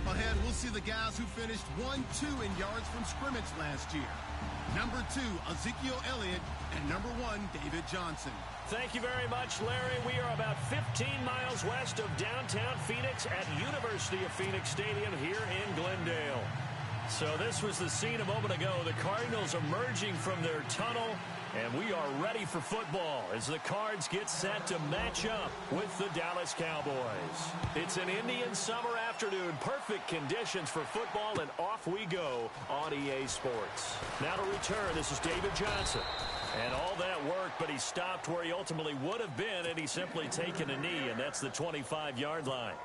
Ahead, we'll see the guys who finished 1-2 in yards from scrimmage last year. Number 2, Ezekiel Elliott, and number 1, David Johnson. Thank you very much, Larry. We are about 15 miles west of downtown Phoenix at University of Phoenix Stadium here in Glendale. So this was the scene a moment ago. The Cardinals emerging from their tunnel, and we are ready for football as the Cards get set to match up with the Dallas Cowboys. It's an Indian summer afternoon. Perfect conditions for football, and off we go on EA Sports. Now to return, this is David Johnson. And all that work, but he stopped where he ultimately would have been, and he's simply taken a knee, and that's the 25-yard line.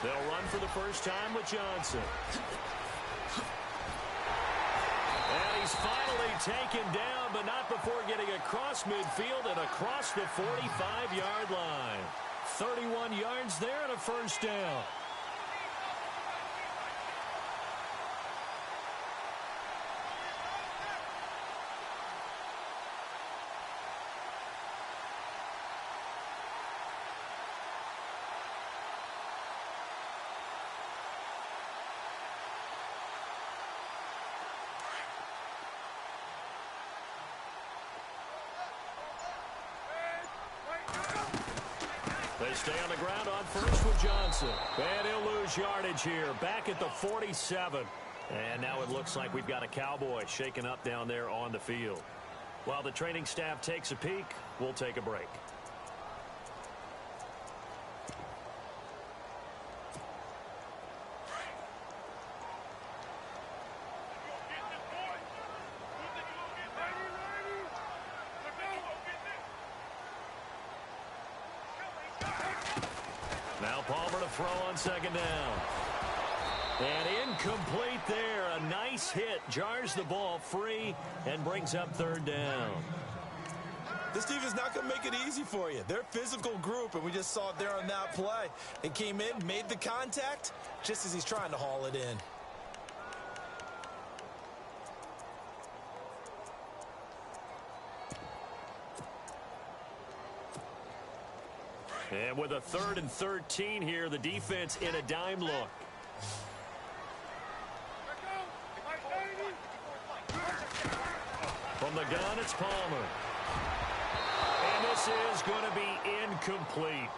They'll run for the first time with Johnson. And he's finally taken down, but not before getting across midfield and across the 45-yard line. 31 yards there and a first down. They stay on the ground on first with Johnson. And he'll lose yardage here. Back at the 47. And now it looks like we've got a Cowboy shaken up down there on the field. While the training staff takes a peek, we'll take a break. Now Palmer to throw on second down. And incomplete there. A nice hit. Jars the ball free and brings up third down. This defense is not going to make it easy for you. They're a physical group, and we just saw it there on that play. It came in, made the contact, just as he's trying to haul it in. And with a 3rd and 13 here, the defense in a dime look. From the gun, it's Palmer. And this this is going to be incomplete.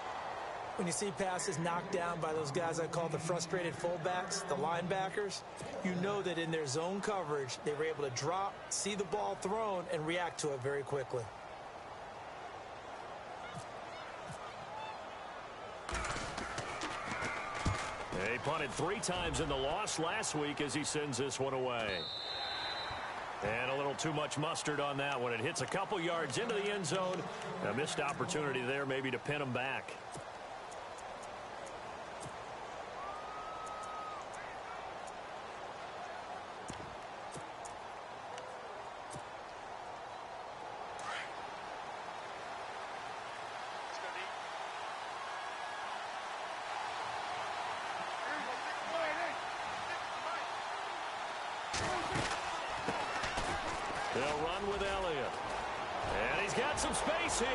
When you see passes knocked down by those guys I call the frustrated fullbacks, the linebackers, you know that in their zone coverage, they were able to drop, see the ball thrown, and react to it very quickly. He punted 3 times in the loss last week as he sends this one away. And a little too much mustard on that one. It hits a couple yards into the end zone. A missed opportunity there maybe to pin him back. They'll run with Elliott. And he's got some space here.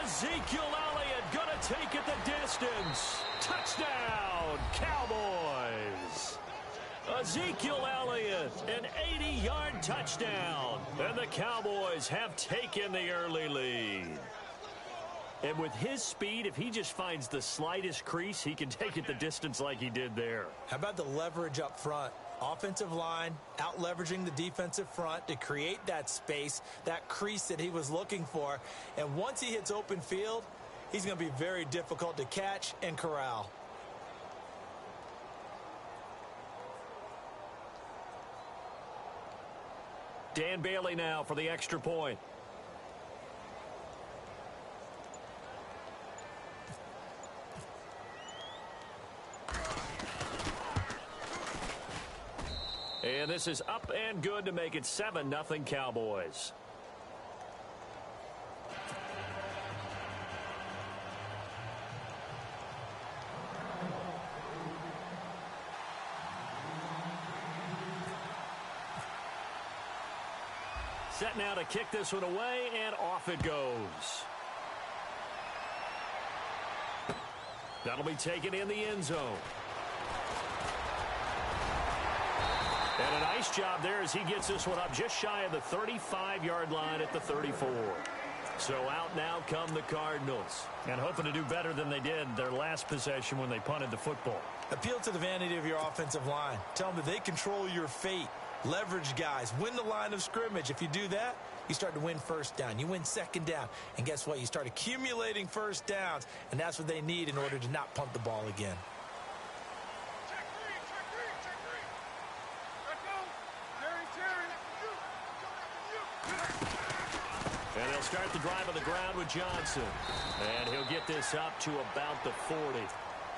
Ezekiel Elliott going to take it the distance. Touchdown, Cowboys. Ezekiel Elliott, an 80-yard touchdown. And the Cowboys have taken the early lead. And with his speed, if he just finds the slightest crease, he can take it the distance like he did there. How about the leverage up front? Offensive line out leveraging the defensive front to create that space, that crease that he was looking for. And once he hits open field, he's going to be very difficult to catch and corral. Dan Bailey now for the extra point. And this is up and good to make it 7-0 Cowboys. Set now to kick this one away, and off it goes. That'll be taken in the end zone. And a nice job there as he gets this one up just shy of the 35-yard line at the 34. So out now come the Cardinals. And hoping to do better than they did their last possession when they punted the football. Appeal to the vanity of your offensive line. Tell them that they control your fate. Leverage guys. Win the line of scrimmage. If you do that, you start to win first down. You win second down. And guess what? You start accumulating first downs. And that's what they need in order to not punt the ball again. And they'll start the drive on the ground with Johnson. And he'll get this up to about the 40.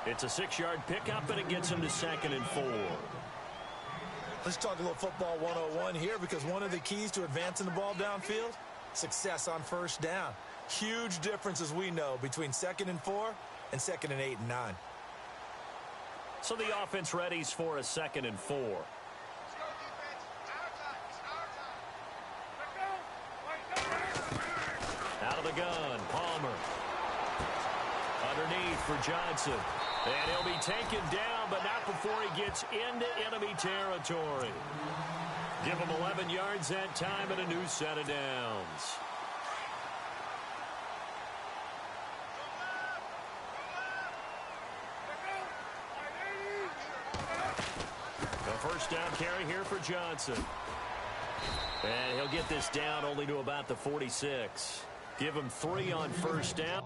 It's a 6-yard pickup, and it gets him to 2nd and 4. Let's talk a little football 101 here, because one of the keys to advancing the ball downfield, success on first down. Huge difference, as we know, between 2nd and 4 and 2nd and 8 and 9. So the offense readies for a 2nd and 4. Out of the gun, Palmer. Underneath for Johnson. And he'll be taken down, but not before he gets into enemy territory. Give him 11 yards that time and a new set of downs. The first down carry here for Johnson. And he'll get this down only to about the 46. Give him 3 on first down.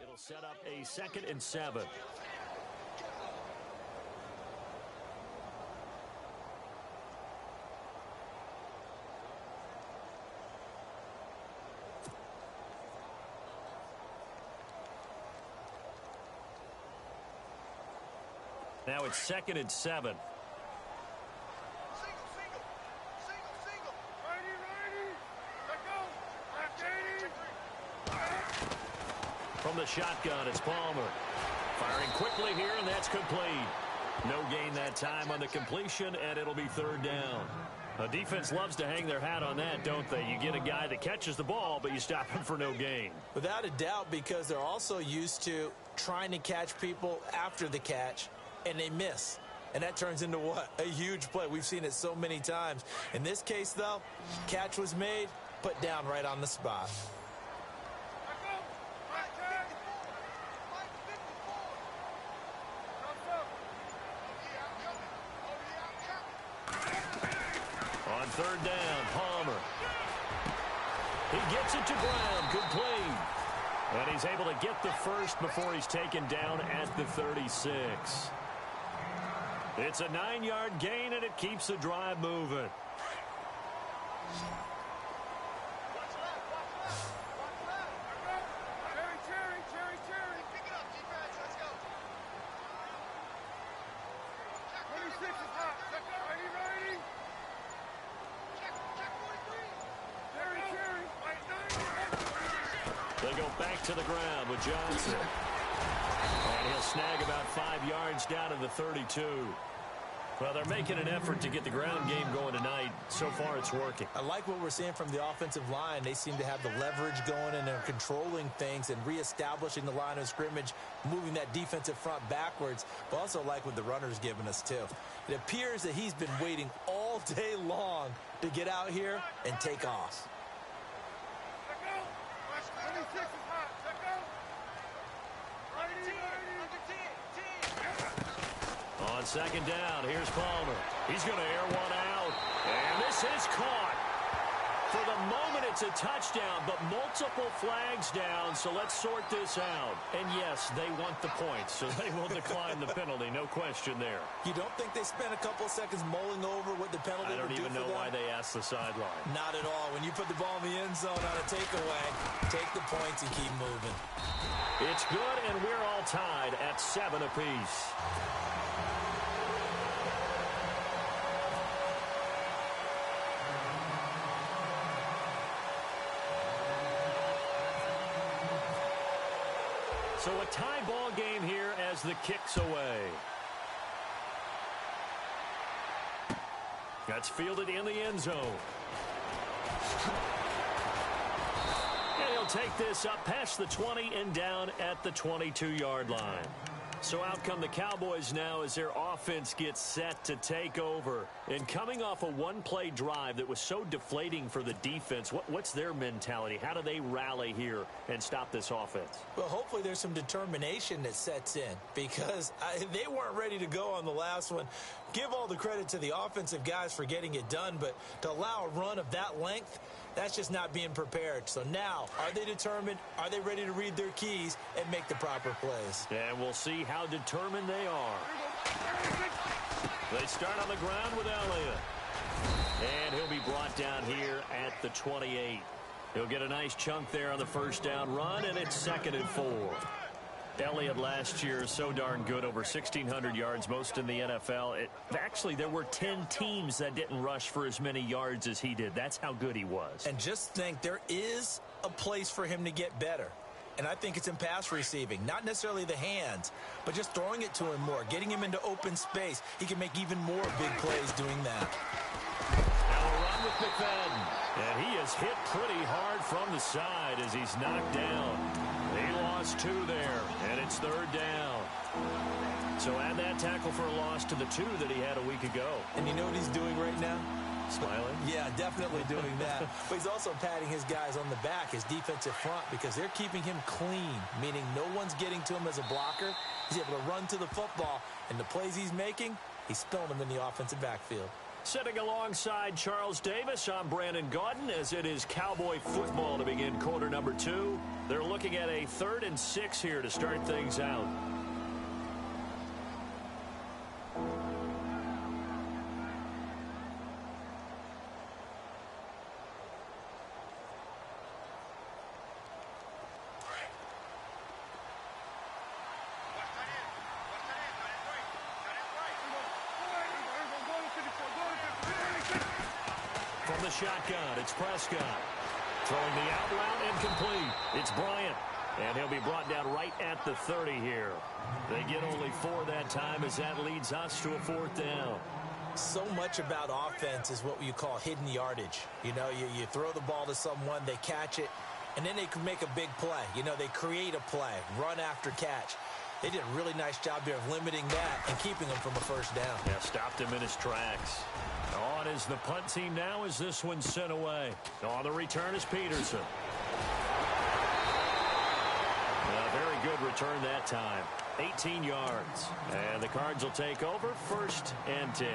It'll set up a 2nd and 7. Now it's 2nd and 7. From the shotgun, it's Palmer. Firing quickly here, and that's complete. No gain that time on the completion, and it'll be 3rd down. A defense loves to hang their hat on that, don't they? You get a guy that catches the ball, but you stop him for no gain. Without a doubt, because they're also used to trying to catch people after the catch, and they miss. And that turns into what? A huge play. We've seen it so many times. In this case, though, catch was made, put down right on the spot. On 3rd down, Palmer. He gets it to Brown, complete. And he's able to get the first before he's taken down at the 36. It's a 9-yard gain, and it keeps the drive moving. They go back to the ground with Johnson. And he'll snag about 5 yards down to the 32. Well, they're making an effort to get the ground game going tonight. So far, it's working. I like what we're seeing from the offensive line. They seem to have the leverage going, and they're controlling things and reestablishing the line of scrimmage, moving that defensive front backwards. But also like what the runner's giving us, too. It appears that he's been waiting all day long to get out here and take off. On 2nd down, here's Palmer. He's going to air one out. And this is caught. For the moment, it's a touchdown, but multiple flags down, so let's sort this out. And yes, they want the points, so they will decline the penalty, no question there. You don't think they spent a couple of seconds mulling over what the penalty would do for them? I don't even know why they asked the sideline. Not at all. When you put the ball in the end zone on a takeaway, take the points and keep moving. It's good, and we're all tied at 7 apiece. So a tie ball game here as the kick's away. That's fielded in the end zone. And he'll take this up past the 20 and down at the 22-yard line. So out come the Cowboys now as their offense gets set to take over. And coming off a one-play drive that was so deflating for the defense, what's their mentality? How do they rally here and stop this offense? Well, hopefully there's some determination that sets in because they weren't ready to go on the last one. Give all the credit to the offensive guys for getting it done, but to allow a run of that length, that's just not being prepared. So now, are they determined? Are they ready to read their keys and make the proper plays? And we'll see how determined they are. They start on the ground with Elliott. And he'll be brought down here at the 28. He'll get a nice chunk there on the first down run, and it's 2nd and 4. Elliott last year so darn good, over 1,600 yards, most in the NFL. Actually, there were 10 teams that didn't rush for as many yards as he did. That's how good he was. And just think, there is a place for him to get better. And I think it's in pass receiving. Not necessarily the hands, but just throwing it to him more, getting him into open space. He can make even more big plays doing that. Now a run with McFadden. And he is hit pretty hard from the side as he's knocked down. He lost 2 there, and it's 3rd down. So add that tackle for a loss to the 2 that he had a week ago. And you know what he's doing right now? Smiling? Yeah, definitely doing that. But he's also patting his guys on the back, his defensive front, because they're keeping him clean, meaning no one's getting to him as a blocker. He's able to run to the football, and the plays he's making, he's spilling them in the offensive backfield. Sitting alongside Charles Davis, I'm Brandon Gaudin as it is Cowboy football to begin quarter number 2. They're looking at a 3rd and 6 here to start things out. From the shotgun, it's Prescott. Throwing the out route and complete. It's Bryant. And he'll be brought down right at the 30 here. They get only 4 that time as that leads us to a 4th down. So much about offense is what you call hidden yardage. You know, you throw the ball to someone, they catch it, and then they can make a big play. You know, they create a play, run after catch. They did a really nice job there of limiting that and keeping him from a first down. Yeah, stopped him in his tracks. On is the punt team now as this one's sent away. On the return is Peterson. A very good return that time. 18 yards. And the Cards will take over 1st and 10.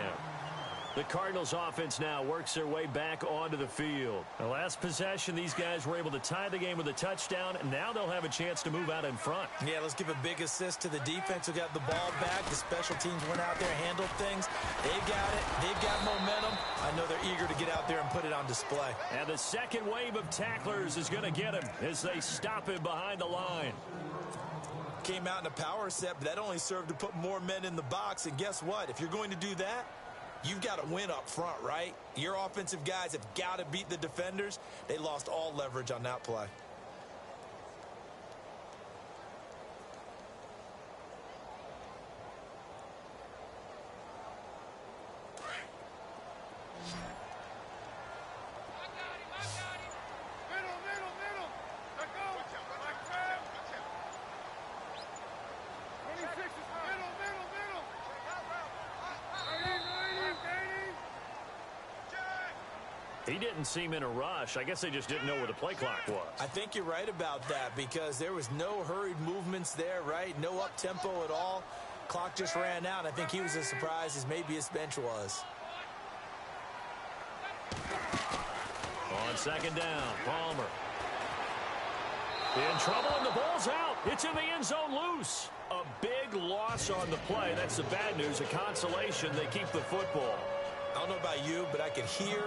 The Cardinals offense now works their way back onto the field. The last possession, these guys were able to tie the game with a touchdown, and now they'll have a chance to move out in front. Yeah, let's give a big assist to the defense who got the ball back. The special teams went out there, handled things. They've got it. They've got momentum. I know they're eager to get out there and put it on display. And the second wave of tacklers is going to get him as they stop him behind the line. Came out in a power set, but that only served to put more men in the box. And guess what? If you're going to do that, you've got to win up front, right? Your offensive guys have got to beat the defenders. They lost all leverage on that play. He didn't seem in a rush. I guess they just didn't know where the play clock was. I think you're right about that because there was no hurried movements there, right? No up-tempo at all. Clock just ran out. I think he was as surprised as maybe his bench was. On 2nd down, Palmer. In trouble, and the ball's out. It's in the end zone loose. A big loss on the play. That's the bad news. A consolation, they keep the football. I don't know about you, but I could hear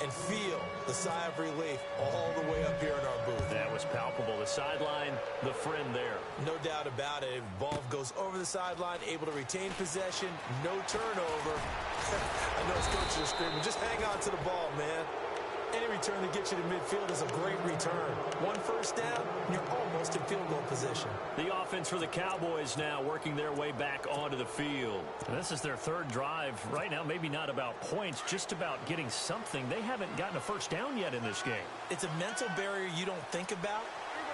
and feel the sigh of relief all the way up here in our booth. That was palpable. The sideline, the friend there. No doubt about it. Ball goes over the sideline, able to retain possession, no turnover. I know his coaches are screaming, just hang on to the ball, man. Any return that gets you to midfield is a great return. 1 first down, you're almost in field goal position. The offense for the Cowboys now working their way back onto the field. And this is their 3rd drive. Right now, maybe not about points, just about getting something. They haven't gotten a first down yet in this game. It's a mental barrier you don't think about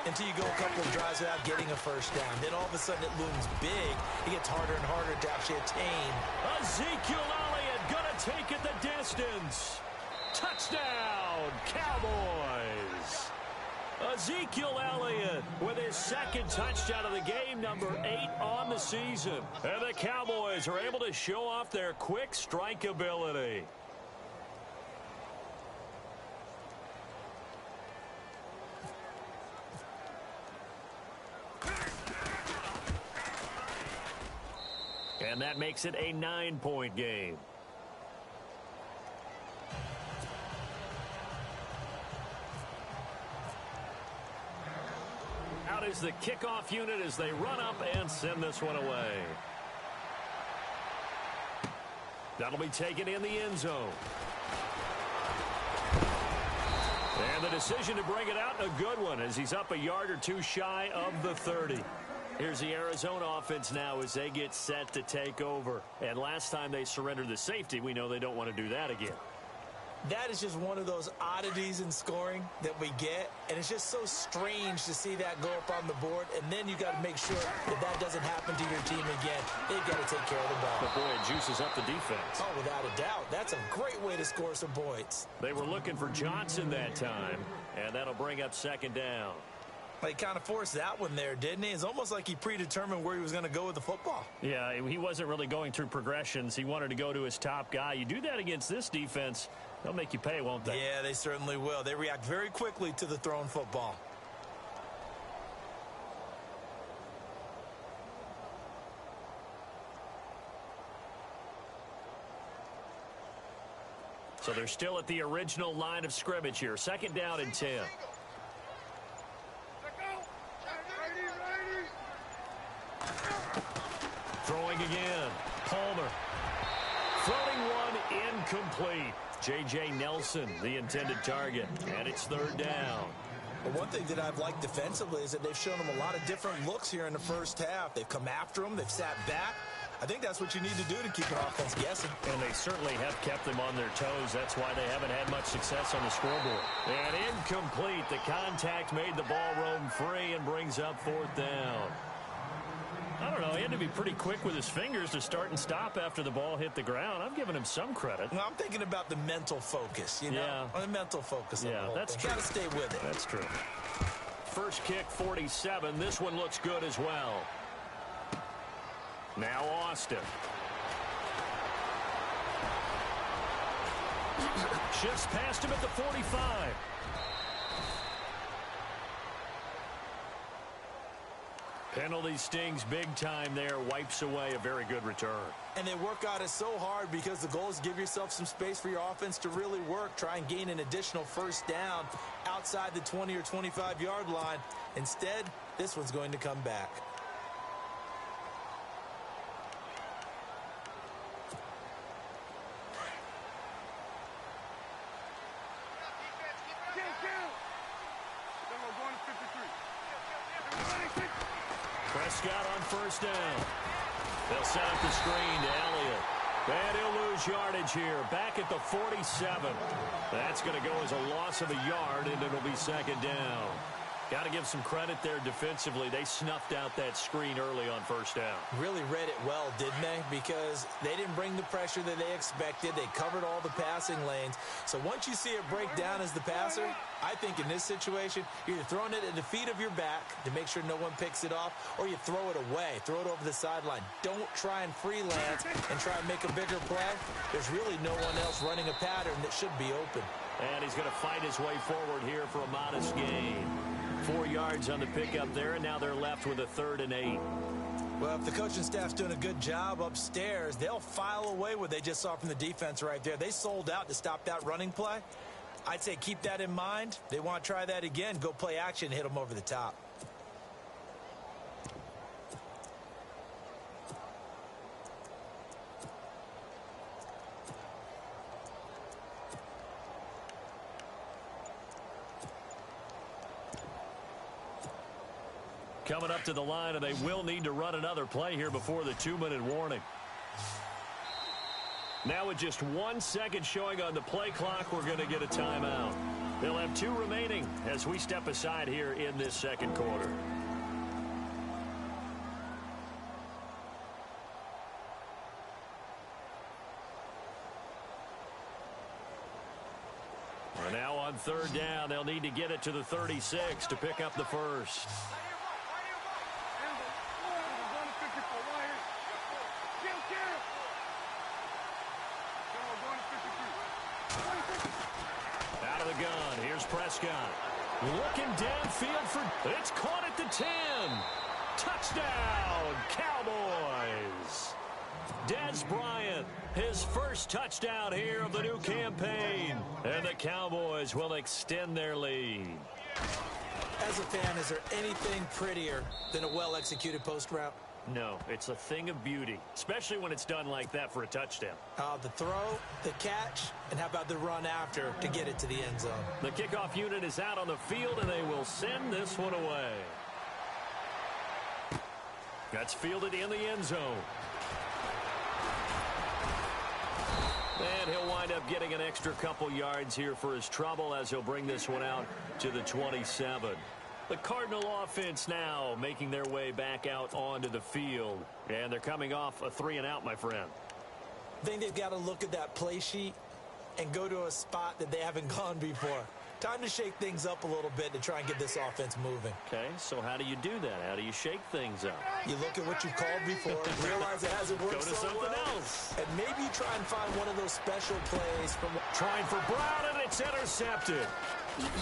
until you go a couple of drives without getting a first down. Then all of a sudden it looms big. It gets harder and harder to actually attain. Ezekiel Elliott gonna take it the distance. Touchdown, Cowboys. Ezekiel Elliott with his 2nd touchdown of the game, number 8 on the season. And the Cowboys are able to show off their quick strike ability. And that makes it a 9-point game. Out is the kickoff unit as they run up and send this one away. That'll be taken in the end zone. And the decision to bring it out, a good one, as he's up a yard or 2 shy of the 30. Here's the Arizona offense now as they get set to take over. And last time they surrendered the safety, we know they don't want to do that again. That is just one of those oddities in scoring that we get, and it's just so strange to see that go up on the board, and then you got to make sure that that doesn't happen to your team again. They've got to take care of the ball. But boy, it juices up the defense. Oh, without a doubt. That's a great way to score some points. They were looking for Johnson that time, and that'll bring up 2nd down. He kind of forced that one there, didn't he? It's almost like he predetermined where he was going to go with the football. Yeah, he wasn't really going through progressions. He wanted to go to his top guy. You do that against this defense, they'll make you pay, won't they? Yeah, they certainly will. They react very quickly to the thrown football. So they're still at the original line of scrimmage here. 2nd down and 10. Throwing again. Palmer. Floating one incomplete. J.J. Nelson, the intended target, and it's third down. Well, one thing that I've liked defensively is that they've shown them a lot of different looks here in the first half. They've come after them. They've sat back. I think that's what you need to do to keep an offense guessing. And they certainly have kept them on their toes. That's why they haven't had much success on the scoreboard. And incomplete. The contact made the ball roam free and brings up fourth down. I don't know. He had to be pretty quick with his fingers to start and stop after the ball hit the ground. I'm giving him some credit. Well, I'm thinking about the mental focus, you know? Yeah. The mental focus on the whole that's thing. true. Got to stay with it. That's true. First kick, 47. This one looks good as well. Now Austin. Shifts past him at the 45. Penalty stings big time there. Wipes away a very good return. And they work on it so hard because the goal is give yourself some space for your offense to really work. Try and gain an additional first down outside the 20 or 25-yard line. Instead, this one's going to come back. Prescott on first down. They'll set up the screen to Elliott. And he'll lose yardage here. Back at the 47. That's going to go as a loss of a yard, and it'll be second down. Got to give some credit there defensively. They snuffed out that screen early on first down. Really read it well, didn't they? Because they didn't bring the pressure that they expected. They covered all the passing lanes. So once you see it break down as the passer, I think in this situation, you're either throwing it at the feet of your back to make sure no one picks it off, or you throw it away. Throw it over the sideline. Don't try and freelance and try and make a bigger play. There's really no one else running a pattern that should be open. And he's going to fight his way forward here for a modest gain. 4 yards on the pickup there, and now they're left with a 3rd and 8. Well, if the coaching staff's doing a good job upstairs, they'll file away what they just saw from the defense right there. They sold out to stop that running play. I'd say keep that in mind. They want to try that again. Go play action, hit them over the top. Coming up to the line, and they will need to run another play here before the 2-minute warning. Now with just 1 second showing on the play clock, we're going to get a timeout. They'll have 2 remaining as we step aside here in this second quarter. We're now on 3rd down. They'll need to get it to the 36 to pick up the first. Out of the gun, here's Prescott. Looking downfield for... It's caught at the 10. Touchdown, Cowboys. Des Bryant, his first touchdown here of the new campaign. And the Cowboys will extend their lead. As a fan, is there anything prettier than a well-executed post route? No, it's a thing of beauty, especially when it's done like that for a touchdown. The throw, the catch, and how about the run after to get it to the end zone? The kickoff unit is out on the field, and they will send this one away. That's fielded in the end zone. And he'll wind up getting an extra couple yards here for his trouble as he'll bring this one out to the 27. The Cardinal offense now making their way back out onto the field. And they're coming off a 3-and-out, my friend. I think they've got to look at that play sheet and go to a spot that they haven't gone before. Time to shake things up a little bit to try and get this offense moving. Okay, so how do you do that? How do you shake things up? You look at what you've called before, realize it hasn't worked so so something well, else. and maybe you try and find one of those special plays from... Trying for Brown, and it's intercepted.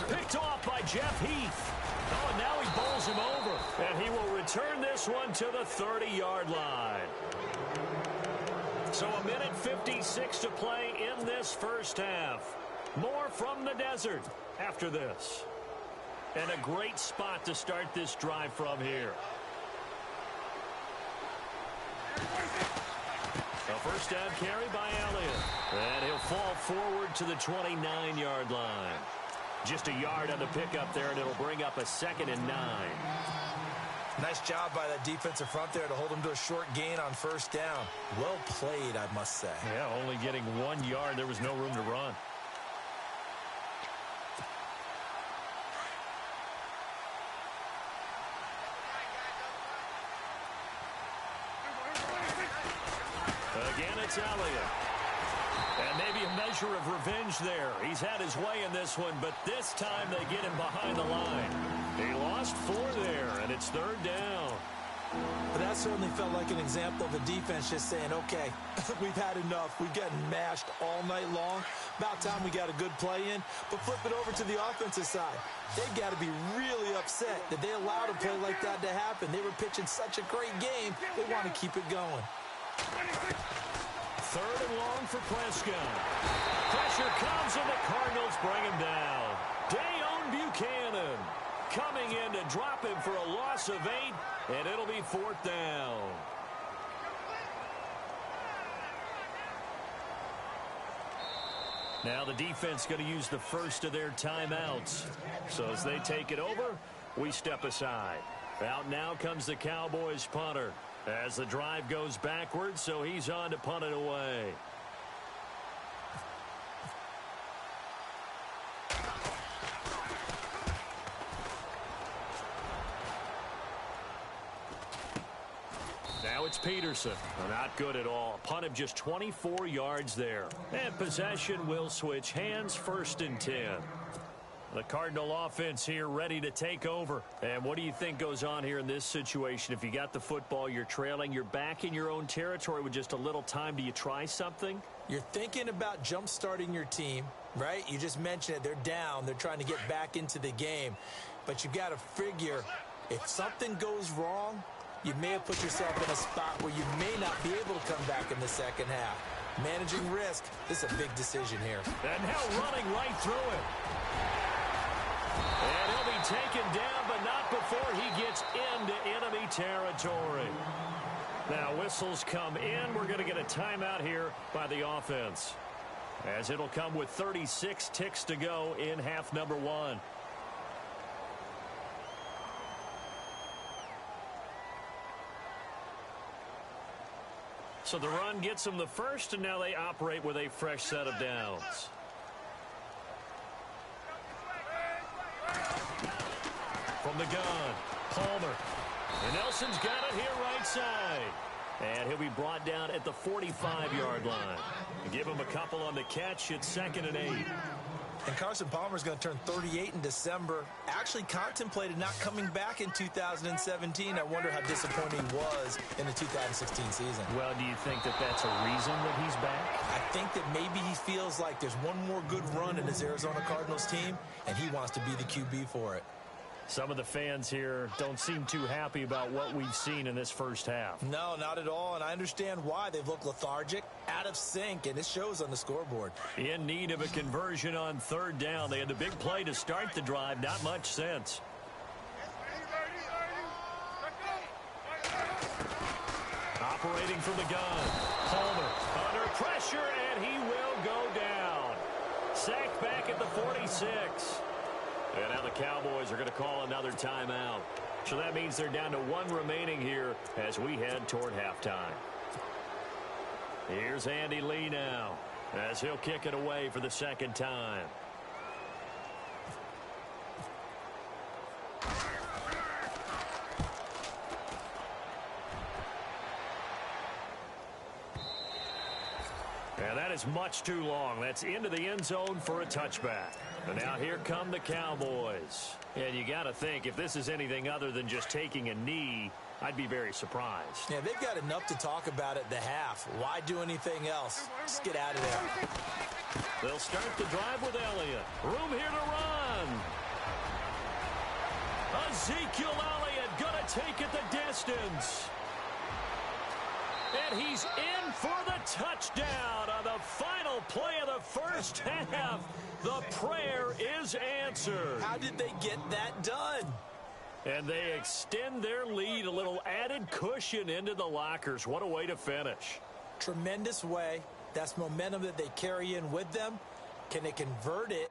Picked off by Jeff Heath. Oh, and now he bowls him over. And he will return this one to the 30-yard line. So a minute 56 to play in this first half. More from the desert after this. And a great spot to start this drive from here. The First down carry by Elliott. And he'll fall forward to the 29-yard line. Just a yard on the pickup there, and it'll bring up a 2nd and 9. Nice job by that defensive front there to hold him to a short gain on first down. Well played, I must say. Yeah, only getting 1 yard. There was no room to run. Again, it's Elliott. And maybe a measure of revenge there. He's had his way in this one, but this time they get him behind the line. He lost 4 there, and it's 3rd down. But that certainly felt like an example of the defense just saying, okay, we've had enough. We've gotten mashed all night long. About time we got a good play in. But flip it over to the offensive side. They've got to be really upset that they allowed a play like that to happen. They were pitching such a great game, they want to keep it going. 3rd and long for Prescott. Pressure comes, and the Cardinals bring him down. Dayon Buchanan coming in to drop him for a loss of 8, and it'll be 4th down. Now the defense going to use the first of their timeouts. So as they take it over, we step aside. Out now comes the Cowboys punter. As the drive goes backwards, so he's on to punt it away. Now it's Peterson. Not good at all. Punt of just 24 yards there. And possession will switch hands, 1st and 10. The Cardinal offense here ready to take over. And what do you think goes on here in this situation? If you got the football, you're trailing, you're back in your own territory with just a little time. Do you try something? You're thinking about jump-starting your team, right? You just mentioned it. They're down. They're trying to get back into the game. But you got to figure if something goes wrong, you may have put yourself in a spot where you may not be able to come back in the second half. Managing risk, this is a big decision here. And now running right through it. And he'll be taken down, but not before he gets into enemy territory. Now whistles come in. We're going to get a timeout here by the offense, as it'll come with 36 ticks to go in half number 1. So the run gets them the first, and now they operate with a fresh set of downs. From the gun, Palmer. And Nelson's got it here right side. And he'll be brought down at the 45-yard line. Give him a couple on the catch. It's 2nd and 8. And Carson Palmer's going to turn 38 in December. Actually contemplated not coming back in 2017. I wonder how disappointing he was in the 2016 season. Well, do you think that that's a reason that he's back? I think that maybe he feels like there's one more good run in his Arizona Cardinals team, and he wants to be the QB for it. Some of the fans here don't seem too happy about what we've seen in this first half. No, not at all, and I understand why. They've looked lethargic, out of sync, and it shows on the scoreboard. In need of a conversion on 3rd down. They had the big play to start the drive. Not much sense. Operating from the gun. Palmer under pressure, and he will go down. Sacked back at the 46. And now the Cowboys are going to call another timeout. So that means they're down to 1 remaining here as we head toward halftime. Here's Andy Lee now as he'll kick it away for the 2nd time. And that is much too long. That's into the end zone for a touchback. And now here come the Cowboys. And you got to think, if this is anything other than just taking a knee, I'd be very surprised. Yeah, they've got enough to talk about at the half. Why do anything else? Just get out of there. They'll start the drive with Elliott. Room here to run. Ezekiel Elliott going to take it the distance. And he's in for the touchdown on the final play of the first half. The prayer is answered. How did they get that done? And they extend their lead, a little added cushion into the lockers. What a way to finish. Tremendous way. That's momentum that they carry in with them. Can they convert it